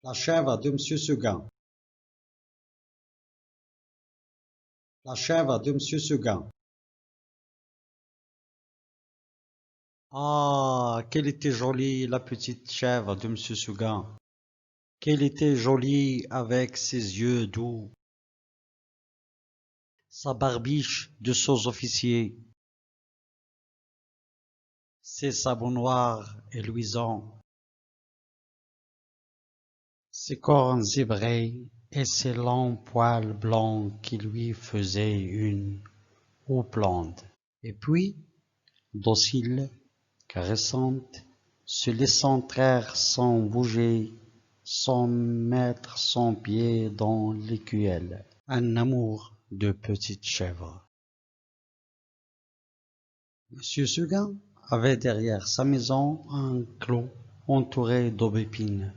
La chèvre de Monsieur Seguin. La chèvre de Monsieur Seguin. Ah, qu'elle était jolie, la petite chèvre de Monsieur Seguin. Qu'elle était jolie avec ses yeux doux, sa barbiche de sous-officier, ses sabots noirs et luisants, ses cornes zébrées et ses longs poils blancs qui lui faisaient une houppelande. Et puis, docile, caressante, se laissant traire sans bouger, sans mettre son pied dans l'écuelle. Un amour de petite chèvre. Monsieur Seguin avait derrière sa maison un clos entouré d'aubépines.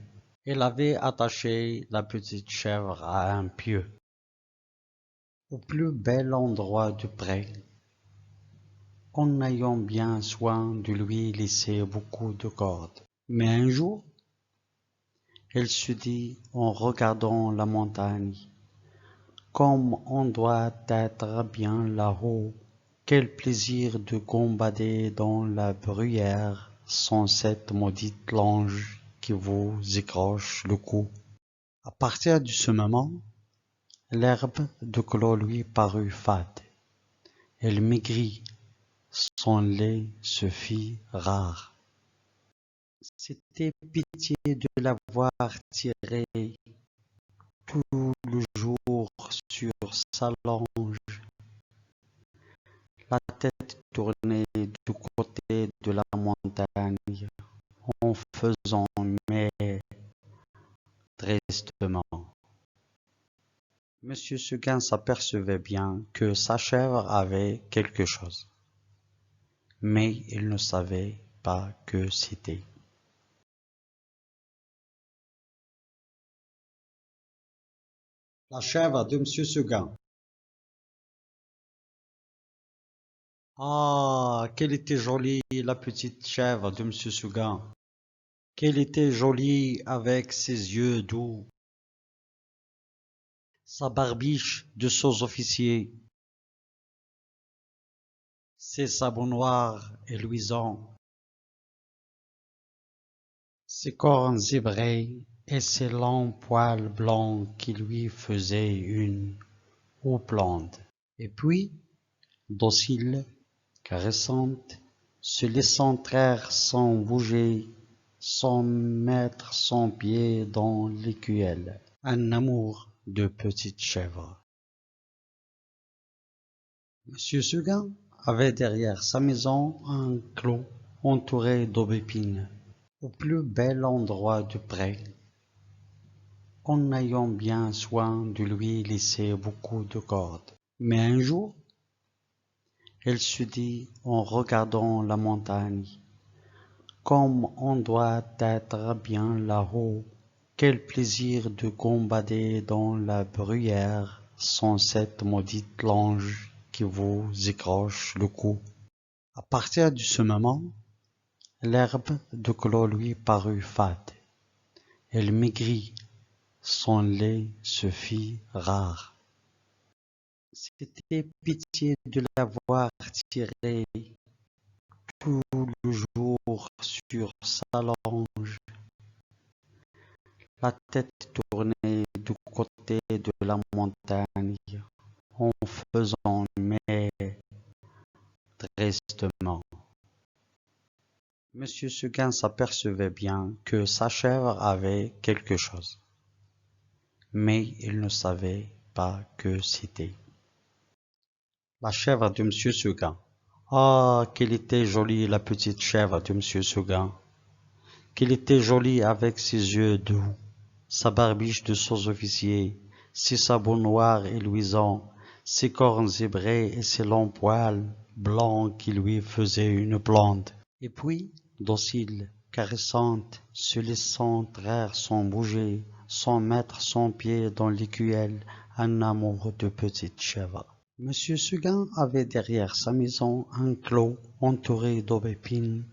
Il avait attaché la petite chèvre à un pieu, au plus bel endroit du pré, en ayant bien soin de lui laisser beaucoup de cordes. Mais un jour, elle se dit en regardant la montagne, comme on doit être bien là-haut, quel plaisir de gambader dans la bruyère sans cette maudite longe qui vous écroche le cou. À partir de ce moment, l'herbe de clos lui parut fade. Elle maigrit, son lait se fit rare. C'était pitié de l'avoir tiré tout le jour sur sa longe, la tête tournée du côté de la montagne, en faisant mais tristement. Monsieur Seguin s'apercevait bien que sa chèvre avait quelque chose, mais il ne savait pas que c'était. La chèvre de Monsieur Seguin. Ah, qu'elle était jolie, la petite chèvre de Monsieur Seguin. Qu'elle était jolie avec ses yeux doux, sa barbiche de sous-officier, ses sabots noirs et luisants, ses cornes zébrées et ses longs poils blancs qui lui faisaient une houppelande. Et puis, docile, caressante, se laissant traire sans bouger, sans mettre son pied dans l'écuelle. Un amour de petite chèvre. Monsieur Seguin avait derrière sa maison un clos entouré d'aubépines, au plus bel endroit du pré, en ayant bien soin de lui laisser beaucoup de cordes. Mais un jour, elle se dit en regardant la montagne, comme on doit être bien là-haut, quel plaisir de gambader dans la bruyère sans cette maudite longe qui vous écroche le cou. À partir de ce moment, l'herbe de clos lui parut fade. Elle maigrit, son lait se fit rare. C'était pitié de l'avoir tiré tout le jour sur sa longe, la tête tournée du côté de la montagne, en faisant mais tristement. Monsieur Seguin s'apercevait bien que sa chèvre avait quelque chose, mais il ne savait pas que c'était. La chèvre de Monsieur Seguin. Ah, qu'elle était jolie, la petite chèvre de Monsieur Seguin. Qu'elle était jolie avec ses yeux doux, sa barbiche de sous-officier, ses sabots noirs et luisants, ses cornes zébrées et ses longs poils blancs qui lui faisaient une blonde. Et puis, docile, caressante, se laissant traire sans bouger, sans mettre son pied dans l'écuelle, un amour de petite chèvre. Monsieur Seguin avait derrière sa maison un clos entouré d'aubépines.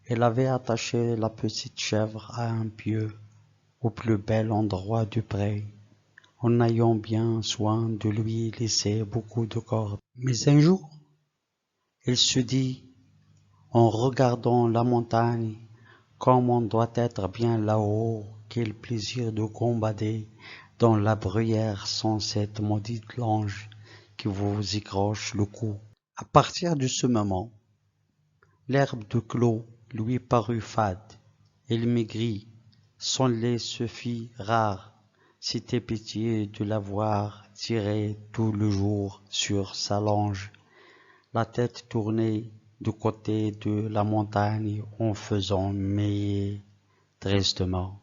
Il avait attaché la petite chèvre à un pieu, au plus bel endroit du pré, en ayant bien soin de lui laisser beaucoup de cordes. Mais un jour, il se dit, en regardant la montagne, comme on doit être bien là-haut, quel plaisir de gambader dans la bruyère sans cette maudite lange qui vous écroche le cou. À partir de ce moment, l'herbe de clos lui parut fade, il maigrit, son lait se fit rare, c'était pitié de l'avoir tiré tout le jour sur sa lange, la tête tournée du côté de la montagne en faisant meyer tristement.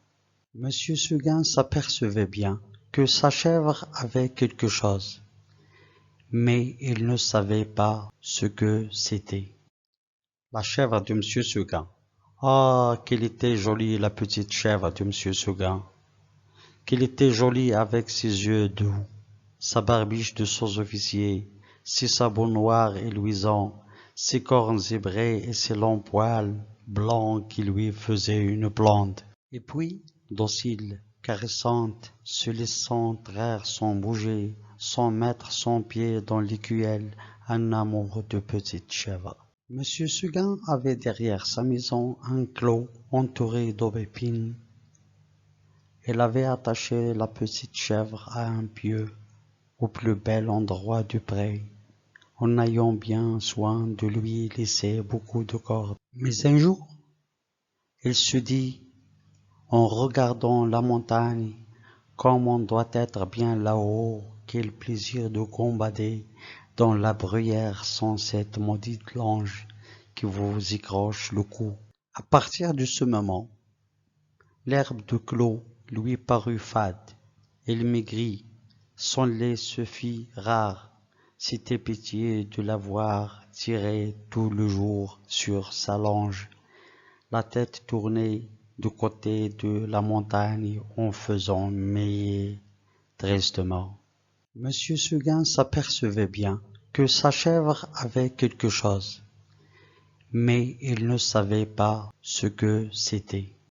Monsieur Seguin s'apercevait bien que sa chèvre avait quelque chose, mais il ne savait pas ce que c'était. La chèvre de Monsieur Seguin. Ah, qu'elle était jolie, la petite chèvre de Monsieur Seguin. Qu'elle était jolie avec ses yeux doux, sa barbiche de sous-officier, ses sabots noirs et luisants, ses cornes zébrées et ses longs poils blancs qui lui faisaient une blonde. Et puis, docile, caressante, se laissant traire sans bouger, sans mettre son pied dans l'écuelle, un amour de petite chèvre. Monsieur Seguin avait derrière sa maison un clos entouré d'aubépines. Il avait attaché la petite chèvre à un pieu, au plus bel endroit du pré, en ayant bien soin de lui laisser beaucoup de cordes. Mais un jour, il se dit, en regardant la montagne, comme on doit être bien là-haut, quel plaisir de gambader dans la bruyère sans cette maudite lange qui vous écroche le cou. À partir de ce moment, l'herbe de clos lui parut fade, il maigrit, son lait se fit rare, c'était pitié de l'avoir tiré tout le jour sur sa lange, la tête tournée du côté de la montagne en faisant meyer tristement. Monsieur Seguin s'apercevait bien que sa chèvre avait quelque chose, mais il ne savait pas ce que c'était.